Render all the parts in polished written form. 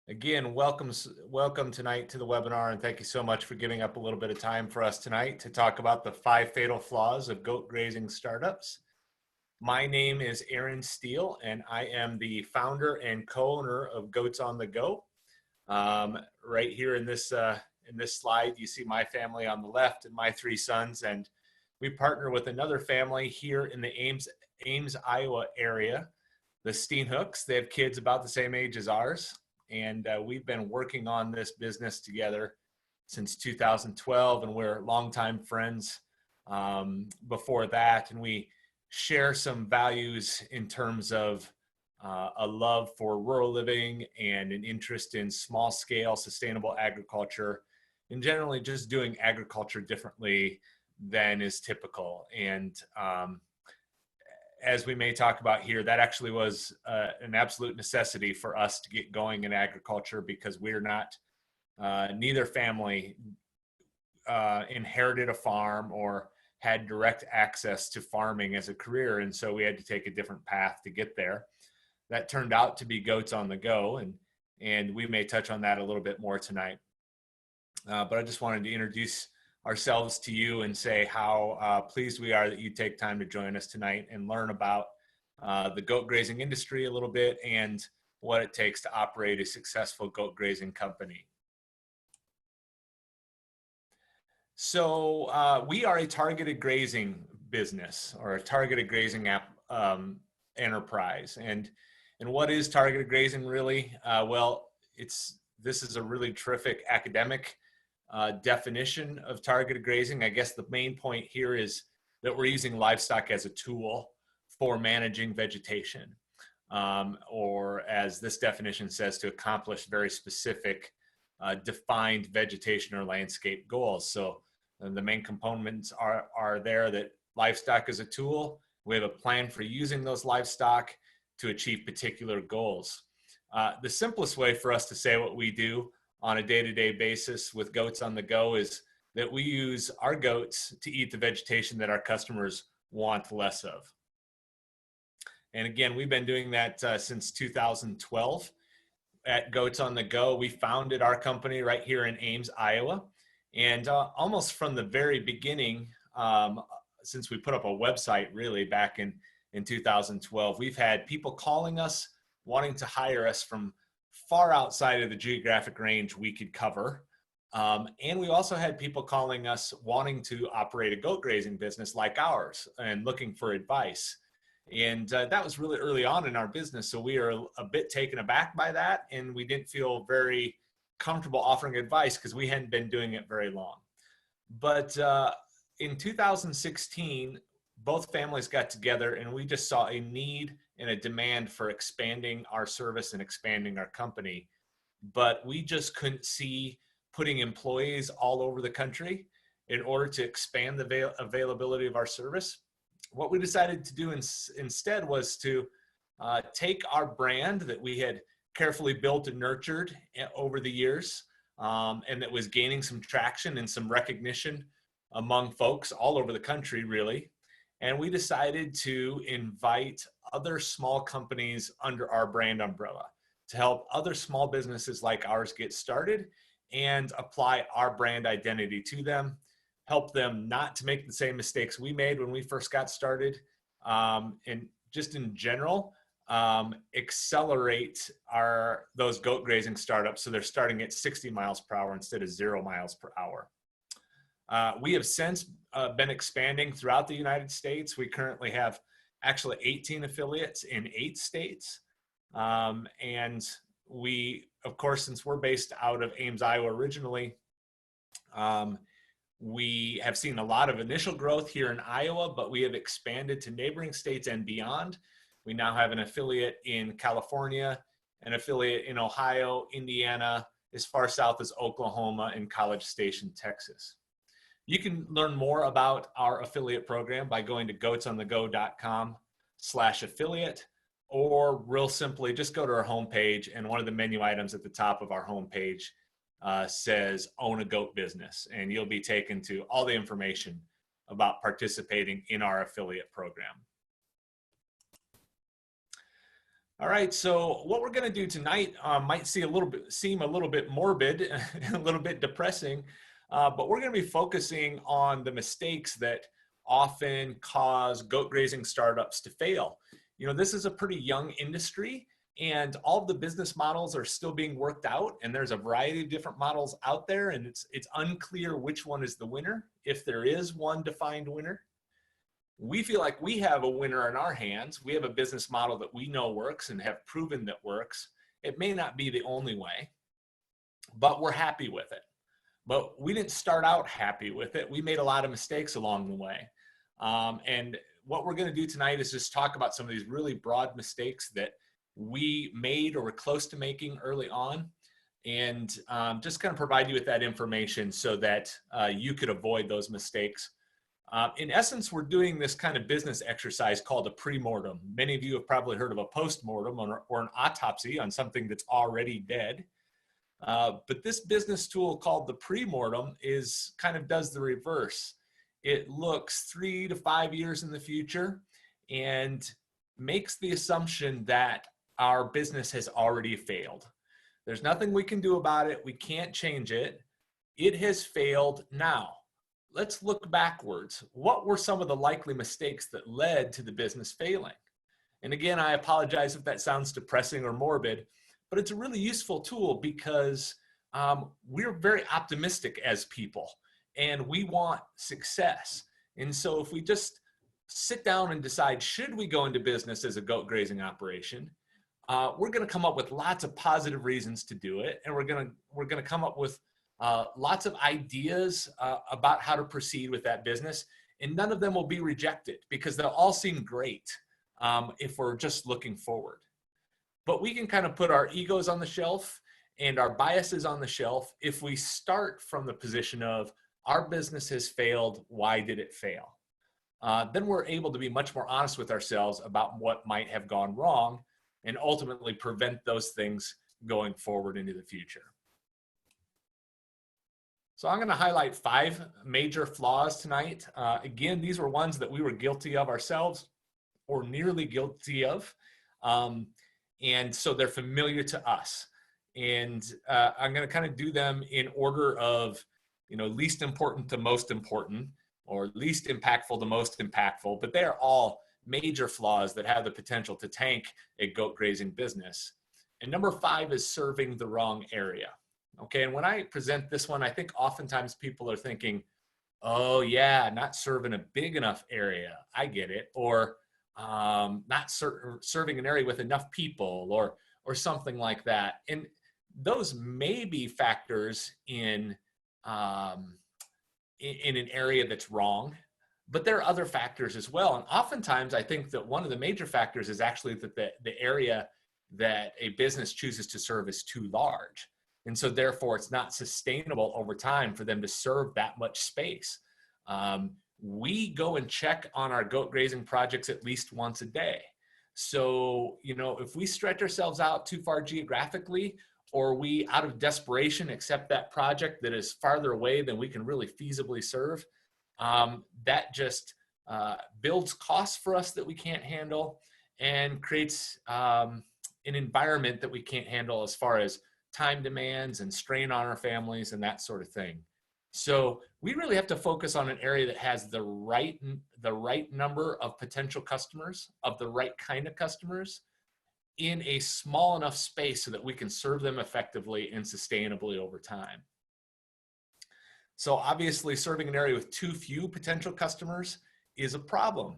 Again, welcome tonight to the webinar, and thank you so much for giving up a little bit of time for us tonight to talk about the 5 fatal flaws of goat grazing startups. My name is Aaron Steele, and I am the founder and co-owner of Goats on the Go. Right here in this slide, you see my family on the left and my 3 sons, and we partner with another family here in the Ames, Iowa area, the Steenhooks. They have kids about the same age as ours. And we've been working on this business together since 2012, and we're longtime friends before that. And we share some values in terms of a love for rural living and an interest in small scale sustainable agriculture, and generally just doing agriculture differently than is typical. And as we may talk about here, that actually was an absolute necessity for us to get going in agriculture, because we're not, neither family inherited a farm or had direct access to farming as a career. And so we had to take a different path to get there. That turned out to be Goats on the Go. And we may touch on that a little bit more tonight. But I just wanted to introduce ourselves to you and say how pleased we are that you take time to join us tonight and learn about the goat grazing industry a little bit and what it takes to operate a successful goat grazing company. So we are a targeted grazing business, or a targeted grazing enterprise. And what is targeted grazing really? Well, this is a really terrific academic definition of targeted grazing. I guess the main point here is that we're using livestock as a tool for managing vegetation, or as this definition says, to accomplish very specific defined vegetation or landscape goals. So the main components are there, that livestock is a tool. We have a plan for using those livestock to achieve particular goals. The simplest way for us to say what we do on a day-to-day basis with Goats on the Go is that we use our goats to eat the vegetation that our customers want less of. And again, we've been doing that since 2012 at Goats on the Go. We founded our company right here in Ames, Iowa. And almost from the very beginning, since we put up a website really back in 2012, we've had people calling us, wanting to hire us from far outside of the geographic range we could cover. And we also had people calling us wanting to operate a goat grazing business like ours and looking for advice. And that was really early on in our business. So we are a bit taken aback by that. And we didn't feel very comfortable offering advice because we hadn't been doing it very long. But in 2016, both families got together and we just saw a need and a demand for expanding our service and expanding our company. But we just couldn't see putting employees all over the country in order to expand the availability of our service. What we decided to do instead was to take our brand that we had carefully built and nurtured over the years, and that was gaining some traction and some recognition among folks all over the country, really. And we decided to invite other small companies under our brand umbrella to help other small businesses like ours get started and apply our brand identity to them, help them not to make the same mistakes we made when we first got started, and just in general, accelerate those goat grazing startups so they're starting at 60 miles per hour instead of 0 miles per hour. We have since been expanding throughout the United States. We currently have actually 18 affiliates in 8 states. And we, of course, since we're based out of Ames, Iowa originally, we have seen a lot of initial growth here in Iowa, but we have expanded to neighboring states and beyond. We now have an affiliate in California, an affiliate in Ohio, Indiana, as far south as Oklahoma, and College Station, Texas. You can learn more about our affiliate program by going to goatsonthego.com/affiliate, or real simply just go to our homepage, and one of the menu items at the top of our homepage says own a goat business, and you'll be taken to all the information about participating in our affiliate program. All right, so what we're going to do tonight might seem a little bit morbid, a little bit depressing, but we're going to be focusing on the mistakes that often cause goat grazing startups to fail. You know, this is a pretty young industry, and all of the business models are still being worked out, and there's a variety of different models out there, and it's unclear which one is the winner, if there is one defined winner. We feel like we have a winner in our hands. We have a business model that we know works and have proven that works. It may not be the only way, but we're happy with it. But we didn't start out happy with it. We made a lot of mistakes along the way. And what we're going to do tonight is just talk about some of these really broad mistakes that we made or were close to making early on, and just kind of provide you with that information so that you could avoid those mistakes. In essence, we're doing this kind of business exercise called a pre-mortem. Many of you have probably heard of a post-mortem or an autopsy on something that's already dead. But this business tool called the pre-mortem does the reverse. It looks 3 to 5 years in the future and makes the assumption that our business has already failed. There's nothing we can do about it. We can't change it. It has failed now. Let's look backwards. What were some of the likely mistakes that led to the business failing? And again, I apologize if that sounds depressing or morbid, but it's a really useful tool because we're very optimistic as people and we want success. And so if we just sit down and decide, should we go into business as a goat grazing operation? We're going to come up with lots of positive reasons to do it. And we're going to come up with lots of ideas about how to proceed with that business, and none of them will be rejected because they'll all seem great if we're just looking forward. But we can kind of put our egos on the shelf and our biases on the shelf if we start from the position of our business has failed, why did it fail? Then we're able to be much more honest with ourselves about what might have gone wrong and ultimately prevent those things going forward into the future. So I'm going to highlight 5 major flaws tonight. Again, these were ones that we were guilty of ourselves or nearly guilty of. And so they're familiar to us. And I'm going to kind of do them in order of, least important to most important, or least impactful to most impactful, but they are all major flaws that have the potential to tank a goat grazing business. And number 5 is serving the wrong area. Okay, and when I present this one, I think oftentimes people are thinking, oh yeah, not serving a big enough area. I get it. Or not serving an area with enough people or something like that. And those may be factors in an area that's wrong, but there are other factors as well. And oftentimes I think that one of the major factors is actually that the area that a business chooses to serve is too large. And so therefore it's not sustainable over time for them to serve that much space. We go and check on our goat grazing projects at least once a day. So, if we stretch ourselves out too far geographically, or we out of desperation accept that project that is farther away than we can really feasibly serve, that just builds costs for us that we can't handle and creates an environment that we can't handle as far as time demands and strain on our families and that sort of thing. So we really have to focus on an area that has the right number of potential customers, of the right kind of customers, in a small enough space so that we can serve them effectively and sustainably over time. So obviously serving an area with too few potential customers is a problem.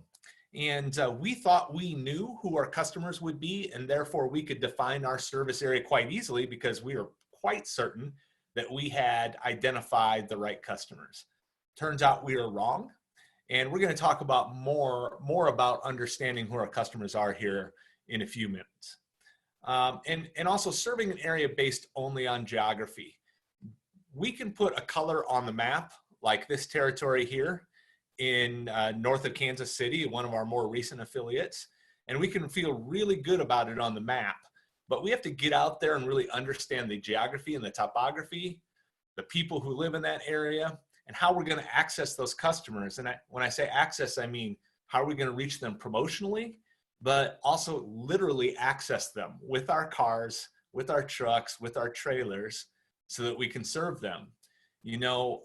And we thought we knew who our customers would be, and therefore we could define our service area quite easily because we were quite certain that we had identified the right customers. Turns out we were wrong, and we're going to talk about more about understanding who our customers are here in a few minutes. And also serving an area based only on geography. We can put a color on the map, like this territory here, in north of Kansas City, one of our more recent affiliates, and we can feel really good about it on the map. But we have to get out there and really understand the geography and the topography, the people who live in that area, and how we're going to access those customers. And when I say access, I mean, how are we going to reach them promotionally? but also literally access them with our cars, with our trucks, with our trailers, so that we can serve them. You know,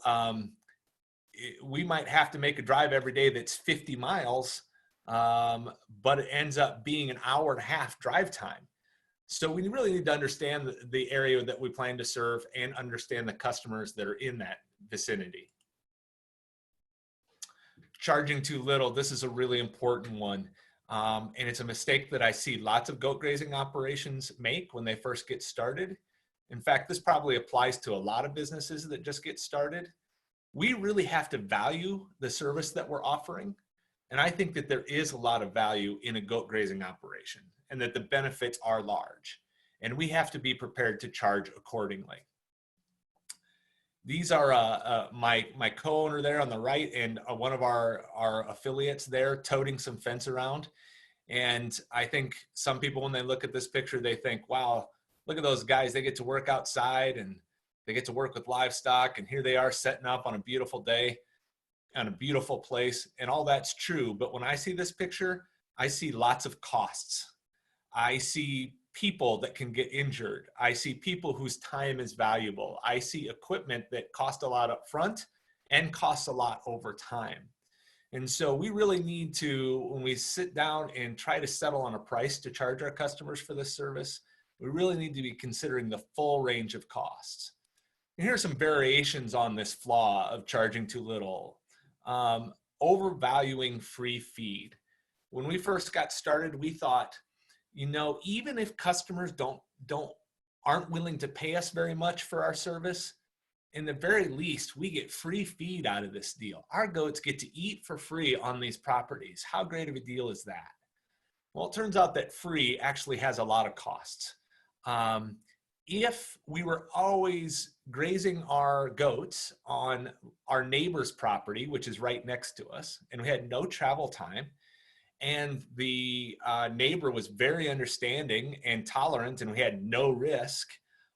we might have to make a drive every day that's 50 miles, but it ends up being an hour and a half drive time. So we really need to understand the area that we plan to serve and understand the customers that are in that vicinity. Charging too little, this is a really important one. And it's a mistake that I see lots of goat grazing operations make when they first get started. In fact, this probably applies to a lot of businesses that just get started. We really have to value the service that we're offering. And I think that there is a lot of value in a goat grazing operation and that the benefits are large. And we have to be prepared to charge accordingly. These are my co-owner there on the right and one of our affiliates there toting some fence around. And I think some people, when they look at this picture, they think, wow, look at those guys. They get to work outside and they get to work with livestock. And here they are setting up on a beautiful day on a beautiful place. And all that's true. But when I see this picture, I see lots of costs. I see people that can get injured. I see people whose time is valuable. I see equipment that cost a lot up front and costs a lot over time. And so we really need to, when we sit down and try to settle on a price to charge our customers for this service, we really need to be considering the full range of costs. And here are some variations on this flaw of charging too little. Overvaluing free feed. When we first got started, we thought, you know, even if customers aren't willing to pay us very much for our service, in the very least, we get free feed out of this deal. Our goats get to eat for free on these properties. How great of a deal is that? Well, it turns out that free actually has a lot of costs. If we were always grazing our goats on our neighbor's property, which is right next to us, and we had no travel time, and the neighbor was very understanding and tolerant, and we had no risk,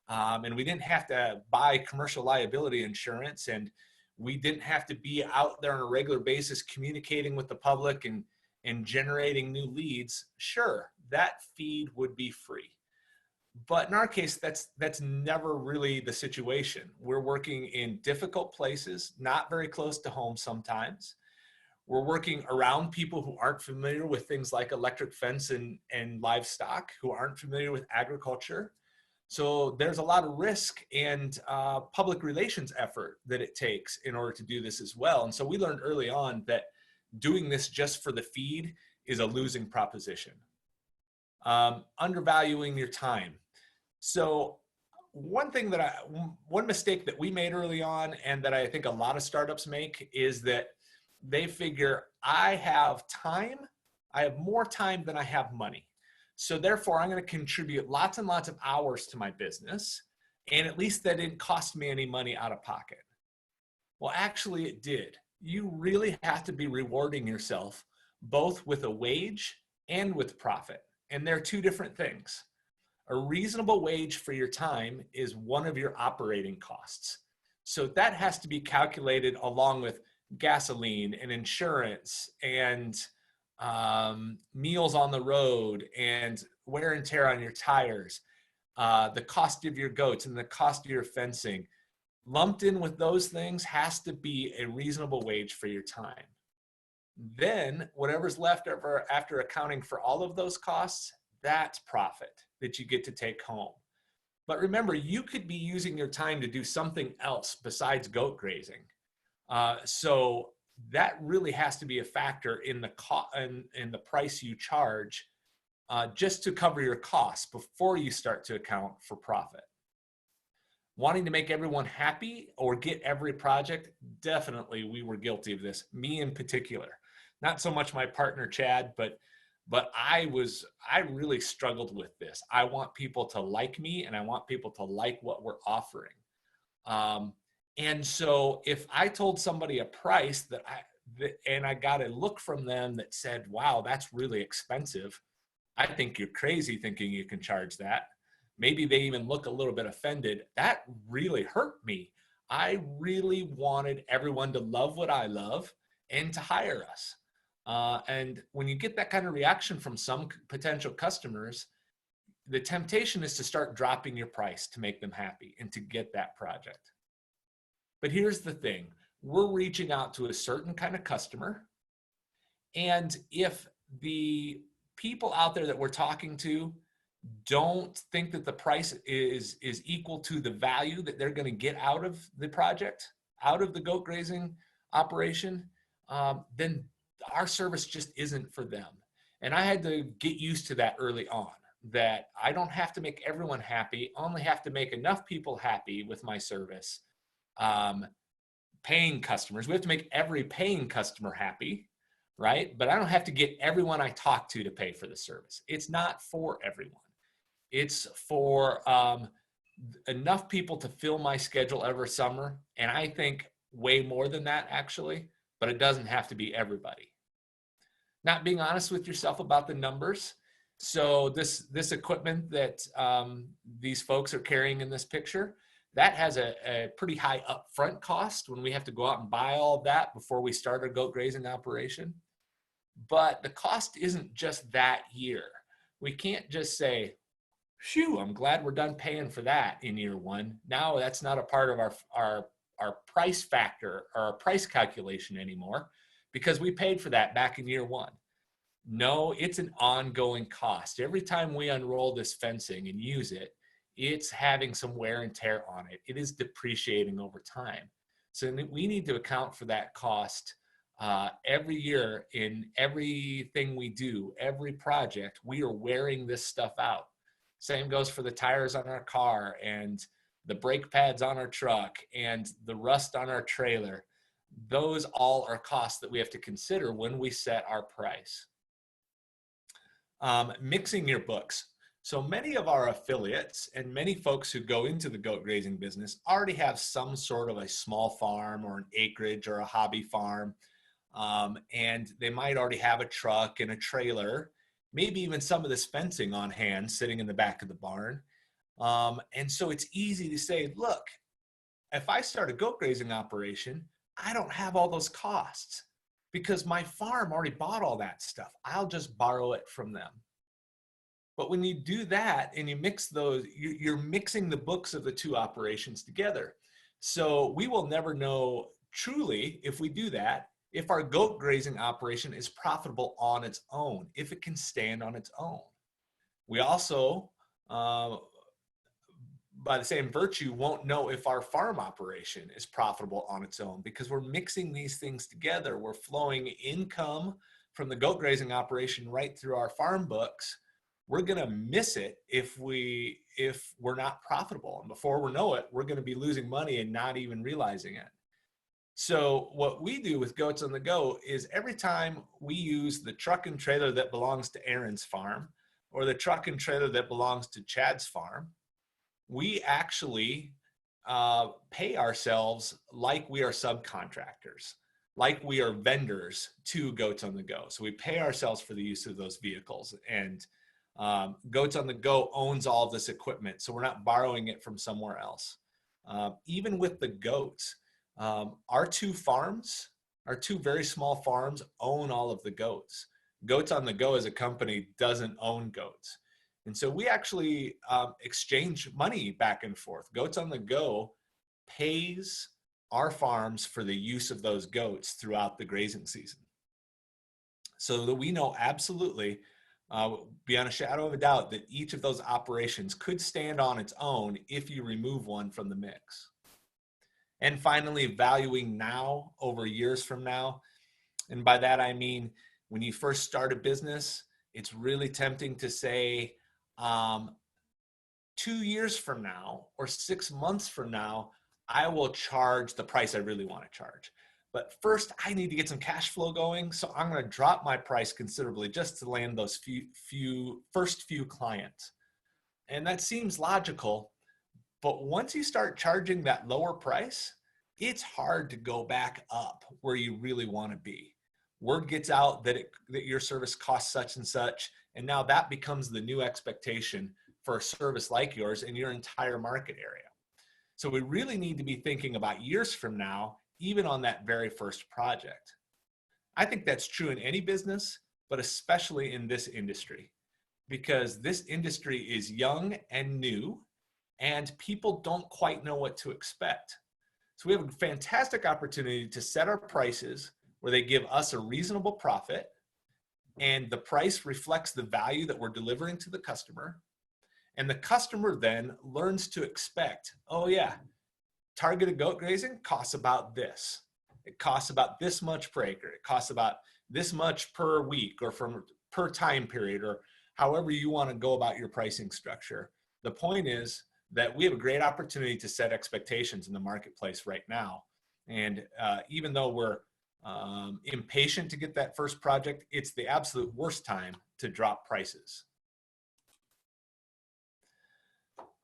and we didn't have to buy commercial liability insurance, and we didn't have to be out there on a regular basis communicating with the public and generating new leads, sure, that feed would be free. But in our case, that's never really the situation. We're working in difficult places, not very close to home sometimes. We're working around people who aren't familiar with things like electric fence and livestock, who aren't familiar with agriculture. So there's a lot of risk and public relations effort that it takes in order to do this as well. And so we learned early on that doing this just for the feed is a losing proposition. Undervaluing your time. So one mistake that we made early on and that I think a lot of startups make is that they figure, I have more time than I have money. So therefore, I'm going to contribute lots and lots of hours to my business. And at least that didn't cost me any money out of pocket. Well, actually it did. You really have to be rewarding yourself both with a wage and with profit. And they're two different things. A reasonable wage for your time is one of your operating costs. So that has to be calculated along with gasoline and insurance and meals on the road and wear and tear on your tires, the cost of your goats and the cost of your fencing. Lumped in with those things has to be a reasonable wage for your time. Then whatever's left over after accounting for all of those costs, that's profit that you get to take home. But remember, you could be using your time to do something else besides goat grazing. So that really has to be a factor in the price you charge just to cover your costs before you start to account for profit. Wanting to make everyone happy or get every project, definitely we were guilty of this, me in particular. Not so much my partner, Chad, but I really struggled with this. I want people to like me and I want people to like what we're offering. And so if I told somebody a price and I got a look from them that said, wow, that's really expensive, I think you're crazy thinking you can charge that. Maybe they even look a little bit offended. That really hurt me. I really wanted everyone to love what I love and to hire us. And when you get that kind of reaction from some potential customers, the temptation is to start dropping your price to make them happy and to get that project. But here's the thing, we're reaching out to a certain kind of customer. And if the people out there that we're talking to don't think that the price is equal to the value that they're going to get out of the project, out of the goat grazing operation, then our service just isn't for them. And I had to get used to that early on, that I don't have to make everyone happy, only have to make enough people happy with my service. Paying customers, we have to make every paying customer happy, right? But I don't have to get everyone I talk to pay for the service. It's not for everyone. It's for enough people to fill my schedule every summer. And I think way more than that, actually, but it doesn't have to be everybody. Not being honest with yourself about the numbers. So this equipment that these folks are carrying in this picture, that has a pretty high upfront cost when we have to go out and buy all of that before we start our goat grazing operation. But the cost isn't just that year. We can't just say, phew, I'm glad we're done paying for that in year one. Now that's not a part of our price factor or our price calculation anymore, because we paid for that back in year one. No, it's an ongoing cost. Every time we unroll this fencing and use it, it's having some wear and tear on it. It is depreciating over time. So we need to account for that cost every year in everything we do, every project. We are wearing this stuff out. Same goes for the tires on our car and the brake pads on our truck and the rust on our trailer. Those all are costs that we have to consider when we set our price. Mixing your books. So many of our affiliates and many folks who go into the goat grazing business already have some sort of a small farm or an acreage or a hobby farm. And they might already have a truck and a trailer, maybe even some of this fencing on hand sitting in the back of the barn. And so it's easy to say, look, if I start a goat grazing operation, I don't have all those costs because my farm already bought all that stuff. I'll just borrow it from them. But when you do that and you mix those, you're mixing the books of the two operations together. So we will never know truly, if we do that, if our goat grazing operation is profitable on its own, if it can stand on its own. We also, by the same virtue, won't know if our farm operation is profitable on its own, because we're mixing these things together. We're flowing income from the goat grazing operation right through our farm books. We're going to miss it if we're not profitable. And before we know it, we're going to be losing money and not even realizing it. So what we do with Goats on the Go is every time we use the truck and trailer that belongs to Aaron's farm or the truck and trailer that belongs to Chad's farm, we actually pay ourselves like we are subcontractors, like we are vendors to Goats on the Go. So we pay ourselves for the use of those vehicles, and Goats on the Go owns all of this equipment, so we're not borrowing it from somewhere else. Even with the goats, our two farms, our two very small farms, own all of the goats. Goats on the Go as a company doesn't own goats. And so we actually exchange money back and forth. Goats on the Go pays our farms for the use of those goats throughout the grazing season, so that we know absolutely, beyond a shadow of a doubt, that each of those operations could stand on its own if you remove one from the mix. And finally, valuing now over years from now. And by that, I mean, when you first start a business, it's really tempting to say, 2 years from now or 6 months from now, I will charge the price I really want to charge. But first, I need to get some cash flow going, so I'm going to drop my price considerably just to land those first few clients. And that seems logical, but once you start charging that lower price, it's hard to go back up where you really want to be. Word gets out that your service costs such and such, and now that becomes the new expectation for a service like yours in your entire market area. So we really need to be thinking about years from now, even on that very first project. I think that's true in any business, but especially in this industry, because this industry is young and new, and people don't quite know what to expect. So we have a fantastic opportunity to set our prices where they give us a reasonable profit, and the price reflects the value that we're delivering to the customer. And the customer then learns to expect, oh yeah, targeted goat grazing costs about this. It costs about this much per acre. It costs about this much per week or per time period, or however you want to go about your pricing structure. The point is that we have a great opportunity to set expectations in the marketplace right now. And even though we're impatient to get that first project, it's the absolute worst time to drop prices.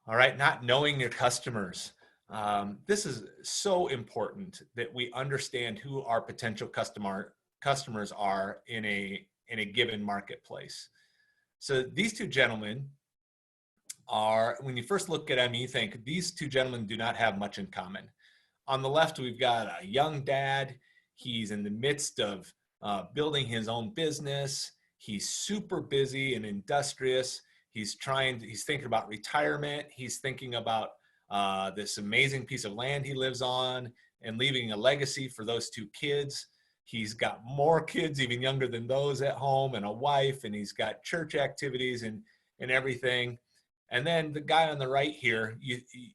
All right, not knowing your customers. This is so important that we understand who our potential customers are in a given marketplace. So these two gentlemen are, when you first look at them, you think these two gentlemen do not have much in common. On the left, we've got a young dad. He's in the midst of building his own business. He's super busy and industrious. He's thinking about retirement. He's thinking about this amazing piece of land he lives on and leaving a legacy for those two kids. He's got more kids, even younger than those, at home, and a wife, and he's got church activities and everything. And then the guy on the right here,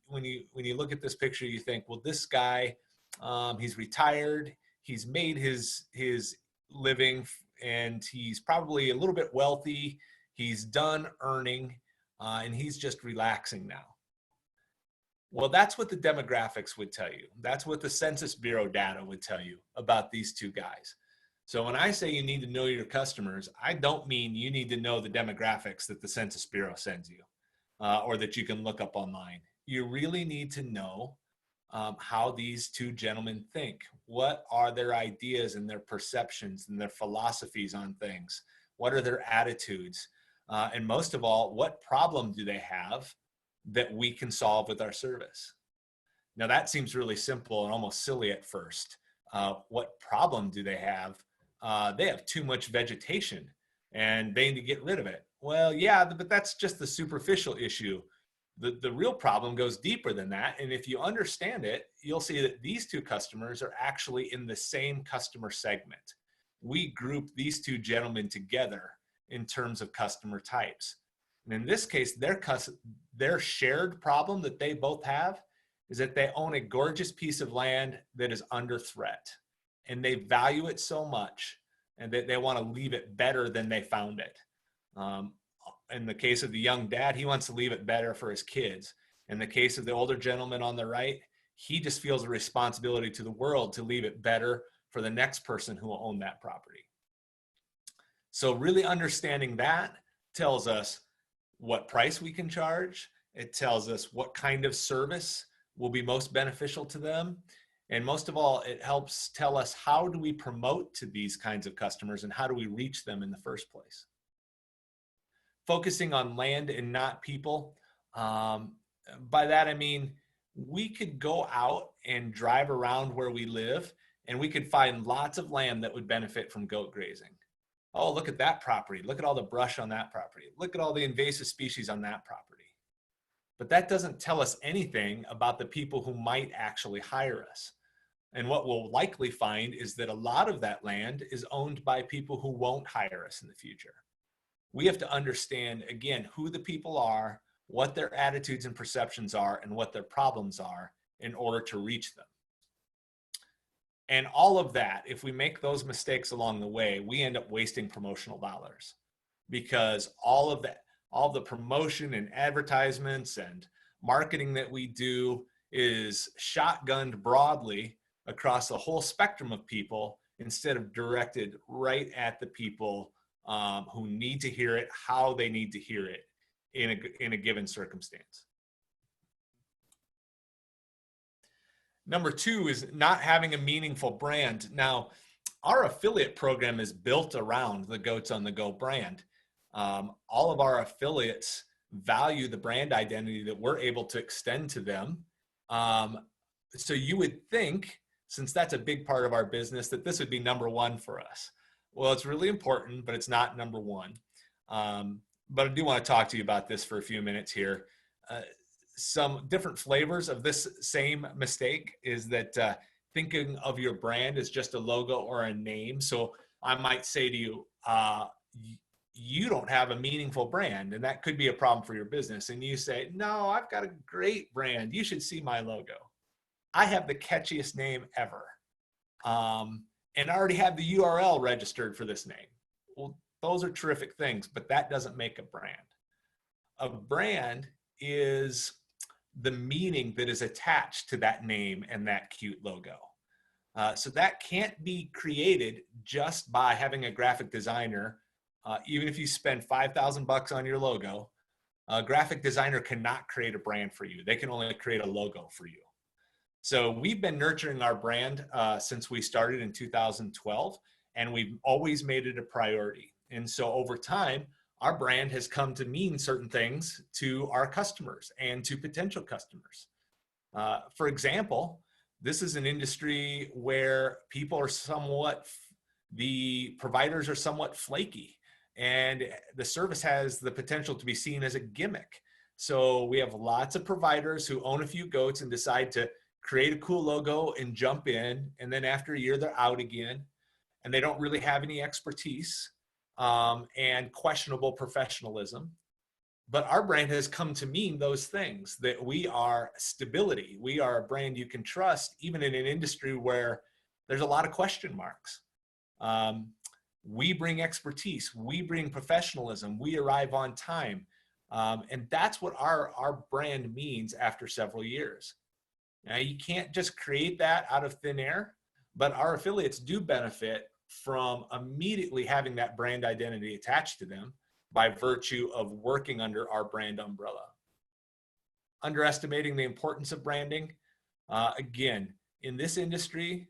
when you look at this picture, you think, well, this guy, he's retired, he's made his living, and he's probably a little bit wealthy. He's done earning, and he's just relaxing now. Well, that's what the demographics would tell you. That's what the Census Bureau data would tell you about these two guys. So when I say you need to know your customers, I don't mean you need to know the demographics that the Census Bureau sends you or that you can look up online. You really need to know how these two gentlemen think. What are their ideas and their perceptions and their philosophies on things? What are their attitudes? And most of all, what problem do they have that we can solve with our service? Now that seems really simple and almost silly at first. What problem do they have? They have too much vegetation and they need to get rid of it. Well, yeah, but that's just the superficial issue. The real problem goes deeper than that. And if you understand it, you'll see that these two customers are actually in the same customer segment. We group these two gentlemen together in terms of customer types. And in this case, their shared problem that they both have is that they own a gorgeous piece of land that is under threat. And they value it so much and that they want to leave it better than they found it. In the case of the young dad, he wants to leave it better for his kids. In the case of the older gentleman on the right, he just feels a responsibility to the world to leave it better for the next person who will own that property. So really understanding that tells us what price we can charge. It tells us what kind of service will be most beneficial to them. And most of all, it helps tell us how do we promote to these kinds of customers and how do we reach them in the first place. Focusing on land and not people. By that, I mean, we could go out and drive around where we live and we could find lots of land that would benefit from goat grazing. Oh, look at that property. Look at all the brush on that property. Look at all the invasive species on that property. But that doesn't tell us anything about the people who might actually hire us. And what we'll likely find is that a lot of that land is owned by people who won't hire us in the future. We have to understand, again, who the people are, what their attitudes and perceptions are, and what their problems are in order to reach them. And all of that, if we make those mistakes along the way, we end up wasting promotional dollars because all of the promotion and advertisements and marketing that we do is shotgunned broadly across a whole spectrum of people instead of directed right at the people who need to hear it, how they need to hear it in a given circumstance. Number two is not having a meaningful brand. Now, our affiliate program is built around the Goats on the Go brand. All of our affiliates value the brand identity that we're able to extend to them. So you would think since that's a big part of our business, that this would be number one for us. Well, it's really important, but it's not number one. But I do want to talk to you about this for a few minutes here. Some different flavors of this same mistake is that thinking of your brand as just a logo or a name. So I might say to you, you don't have a meaningful brand, and that could be a problem for your business. And you say, no, I've got a great brand. You should see my logo. I have the catchiest name ever. And I already have the URL registered for this name. Well, those are terrific things, but that doesn't make a brand. A brand is the meaning that is attached to that name and that cute logo. So that can't be created just by having a graphic designer. Even if you spend $5,000 on your logo, a graphic designer cannot create a brand for you. They can only create a logo for you. So we've been nurturing our brand since we started in 2012, and we've always made it a priority. And so over time, our brand has come to mean certain things to our customers and to potential customers. For example, this is an industry where people are the providers are somewhat flaky, and the service has the potential to be seen as a gimmick. So we have lots of providers who own a few goats and decide to create a cool logo and jump in, and then after a year they're out again, and they don't really have any expertise and questionable professionalism. But our brand has come to mean those things, that we are stability. We are a brand you can trust, even in an industry where there's a lot of question marks. We bring expertise, we bring professionalism, we arrive on time. And that's what our brand means after several years. Now, you can't just create that out of thin air, but our affiliates do benefit from immediately having that brand identity attached to them by virtue of working under our brand umbrella. Underestimating the importance of branding. Again, in this industry,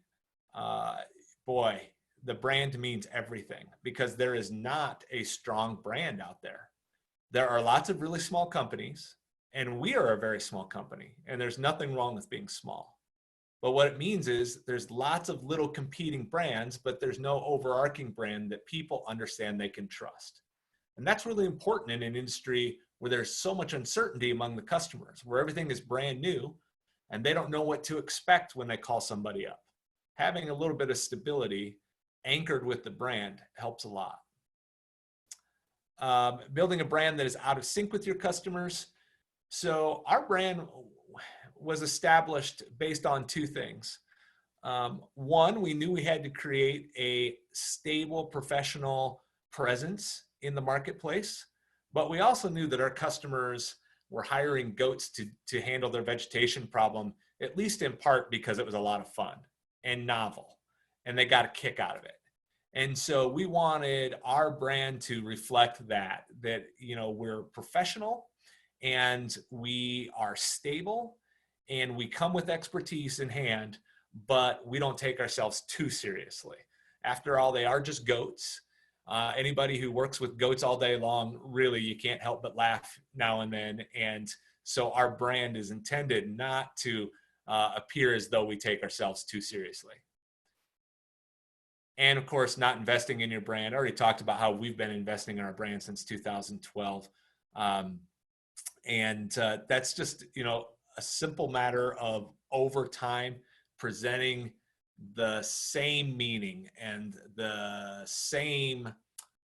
boy, the brand means everything, because there is not a strong brand out there. There are lots of really small companies, and we are a very small company, and there's nothing wrong with being small. But what it means is there's lots of little competing brands, but there's no overarching brand that people understand they can trust. And that's really important in an industry where there's so much uncertainty among the customers, where everything is brand new and they don't know what to expect when they call somebody up. Having a little bit of stability anchored with the brand helps a lot. Building a brand that is out of sync with your customers. So our brand was established based on two things. One, we knew we had to create a stable professional presence in the marketplace, but we also knew that our customers were hiring goats to handle their vegetation problem, at least in part because it was a lot of fun and novel, and they got a kick out of it. And so we wanted our brand to reflect that we're professional and we are stable and we come with expertise in hand, but we don't take ourselves too seriously. After all, they are just goats. Anybody who works with goats all day long, really, you can't help but laugh now and then. And so our brand is intended not to appear as though we take ourselves too seriously. And of course, not investing in your brand. I already talked about how we've been investing in our brand since 2012. That's just, a simple matter of over time presenting the same meaning and the same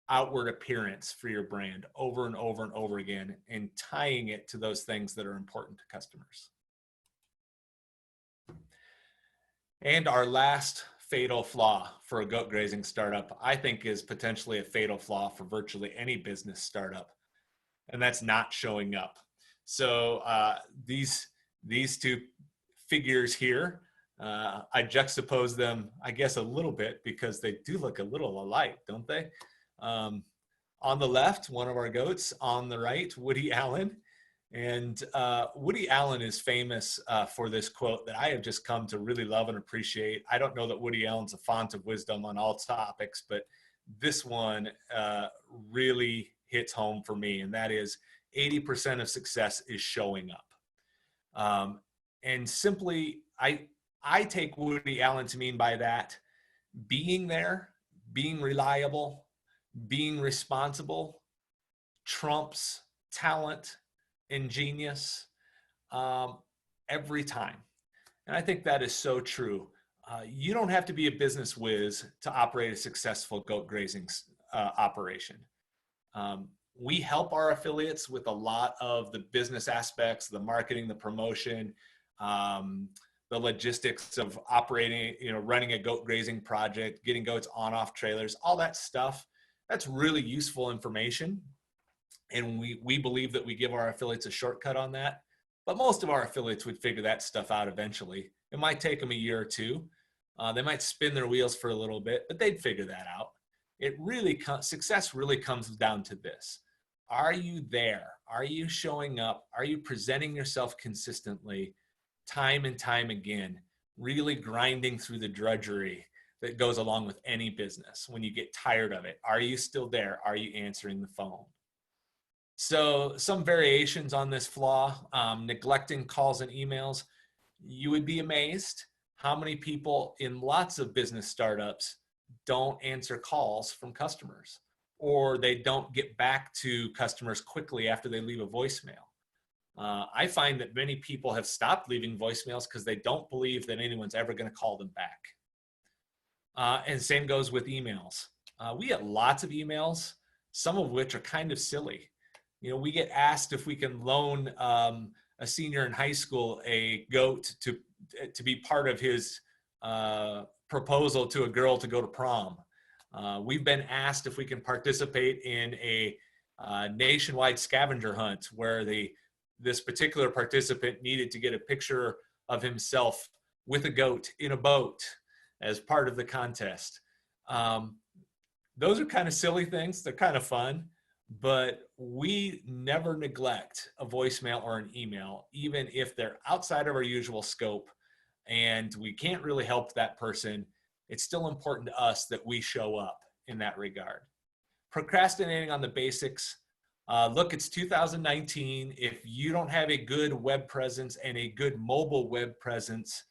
outward appearance for your brand over and over and over again, and tying it to those things that are important to customers. And our last fatal flaw for a goat grazing startup, I think, is potentially a fatal flaw for virtually any business startup, and that's not showing up. So these two figures here, I juxtapose them, I guess, a little bit because they do look a little alike, don't they? On the left, one of our goats. On the right, Woody Allen. And Woody Allen is famous for this quote that I have just come to really love and appreciate. I don't know that Woody Allen's a font of wisdom on all topics, but this one really hits home for me, and that is 80% of success is showing up. And simply, I take Woody Allen to mean by that being there, being reliable, being responsible trumps talent and genius um, every time. And I think that is so true. You don't have to be a business whiz to operate a successful goat grazing operation. We help our affiliates with a lot of the business aspects, the marketing, the promotion, um, the logistics of operating, running a goat grazing project, getting goats on off trailers, all that stuff. That's really useful information. And we believe that we give our affiliates a shortcut on that. But most of our affiliates would figure that stuff out eventually. It might take them a year or two. They might spin their wheels for a little bit, but they'd figure that out. Success really comes down to this. Are you there? Are you showing up? Are you presenting yourself consistently, time and time again, really grinding through the drudgery that goes along with any business? When you get tired of it, are you still there? Are you answering the phone? So some variations on this flaw, neglecting calls and emails. You would be amazed how many people in lots of business startups don't answer calls from customers, or they don't get back to customers quickly after they leave a voicemail. I find that many people have stopped leaving voicemails because they don't believe that anyone's ever going to call them back. And same goes with emails. We get lots of emails, some of which are kind of silly. We get asked if we can loan a senior in high school a goat to be part of his proposal to a girl to go to prom. We've been asked if we can participate in a nationwide scavenger hunt where this particular participant needed to get a picture of himself with a goat in a boat as part of the contest. Those are kind of silly things. They're kind of fun. But we never neglect a voicemail or an email, even if they're outside of our usual scope and we can't really help that person. It's still important to us that we show up in that regard. Procrastinating on the basics. Look, it's 2019. If you don't have a good web presence and a good mobile web presence,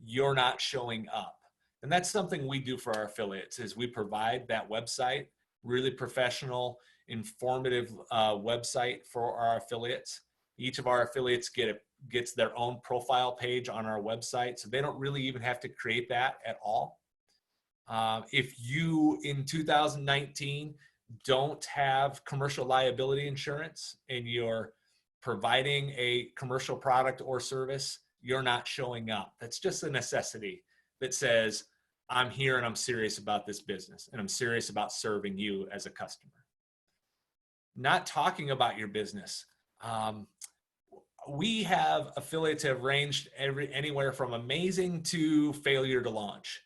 you're not showing up. And that's something we do for our affiliates is we provide that website, really professional, informative website for our affiliates. Each of our affiliates gets their own profile page on our website, so they don't really even have to create that at all. If you in 2019 don't have commercial liability insurance and you're providing a commercial product or service, you're not showing up. That's just a necessity that says, I'm here and I'm serious about this business and I'm serious about serving you as a customer. Not talking about your business. We have affiliates have ranged anywhere from amazing to failure to launch.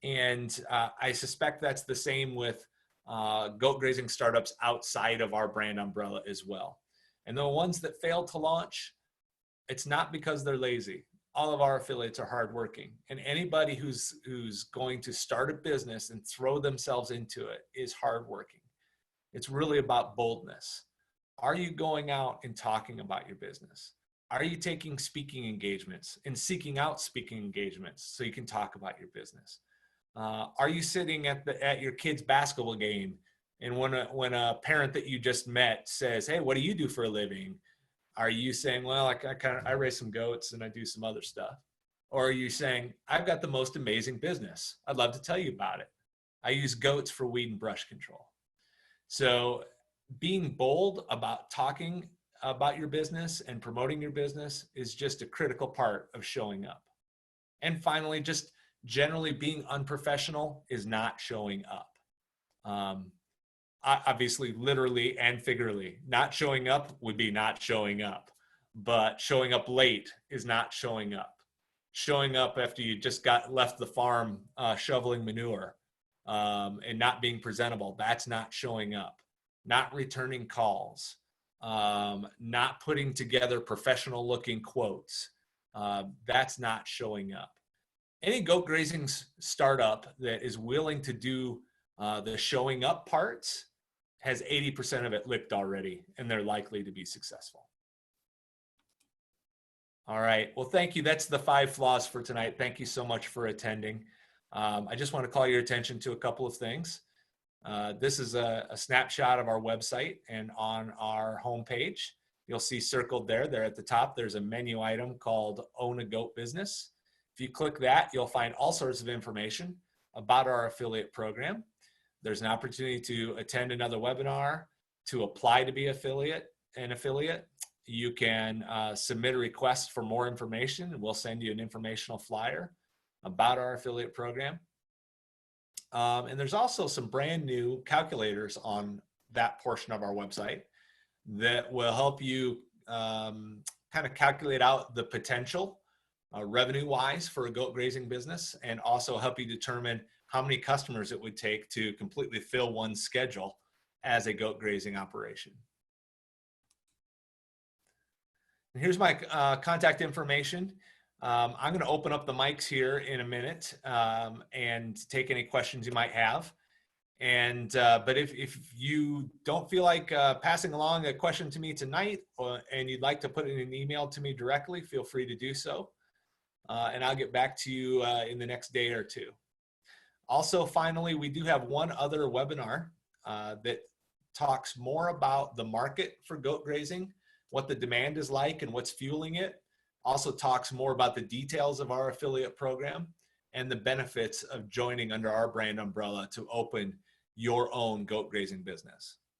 And I suspect that's the same with goat grazing startups outside of our brand umbrella as well. And the ones that fail to launch, it's not because they're lazy. All of our affiliates are hardworking. And anybody who's going to start a business and throw themselves into it is hardworking. It's really about boldness. Are you going out and talking about your business? Are you taking speaking engagements and seeking out speaking engagements so you can talk about your business? Are you sitting at your kid's basketball game and when a parent that you just met says, "Hey, what do you do for a living?" Are you saying, "Well, I raise some goats and I do some other stuff"? Or are you saying, "I've got the most amazing business. I'd love to tell you about it. I use goats for weed and brush control"? So being bold about talking about your business and promoting your business is just a critical part of showing up. And finally, just generally being unprofessional is not showing up. Obviously, literally and figuratively, not showing up would be not showing up, but showing up late is not showing up. Showing up after you just left the farm shoveling manure and not being presentable, that's not showing up. Not returning calls, not putting together professional looking quotes, that's not showing up. Any goat grazing startup that is willing to do the showing up parts has 80% of it licked already, and they're likely to be successful. All right. Well, thank you. That's the 5 flaws for tonight. Thank you so much for attending. I just want to call your attention to a couple of things. This is a snapshot of our website, and on our homepage, you'll see circled there at the top, there's a menu item called Own a Goat Business. If you click that, you'll find all sorts of information about our affiliate program. There's an opportunity to attend another webinar, to apply to be an affiliate. You can submit a request for more information, and we'll send you an informational flyer about our affiliate program. And there's also some brand new calculators on that portion of our website that will help you kind of calculate out the potential revenue-wise for a goat grazing business, and also help you determine how many customers it would take to completely fill one's schedule as a goat grazing operation. And here's my contact information. I'm going to open up the mics here in a minute and take any questions you might have. And but if you don't feel like passing along a question to me tonight, and you'd like to put it in an email to me directly, feel free to do so. And I'll get back to you in the next day or two. Also, finally, we do have one other webinar that talks more about the market for goat grazing, what the demand is like and what's fueling it. Also talks more about the details of our affiliate program and the benefits of joining under our brand umbrella to open your own goat grazing business.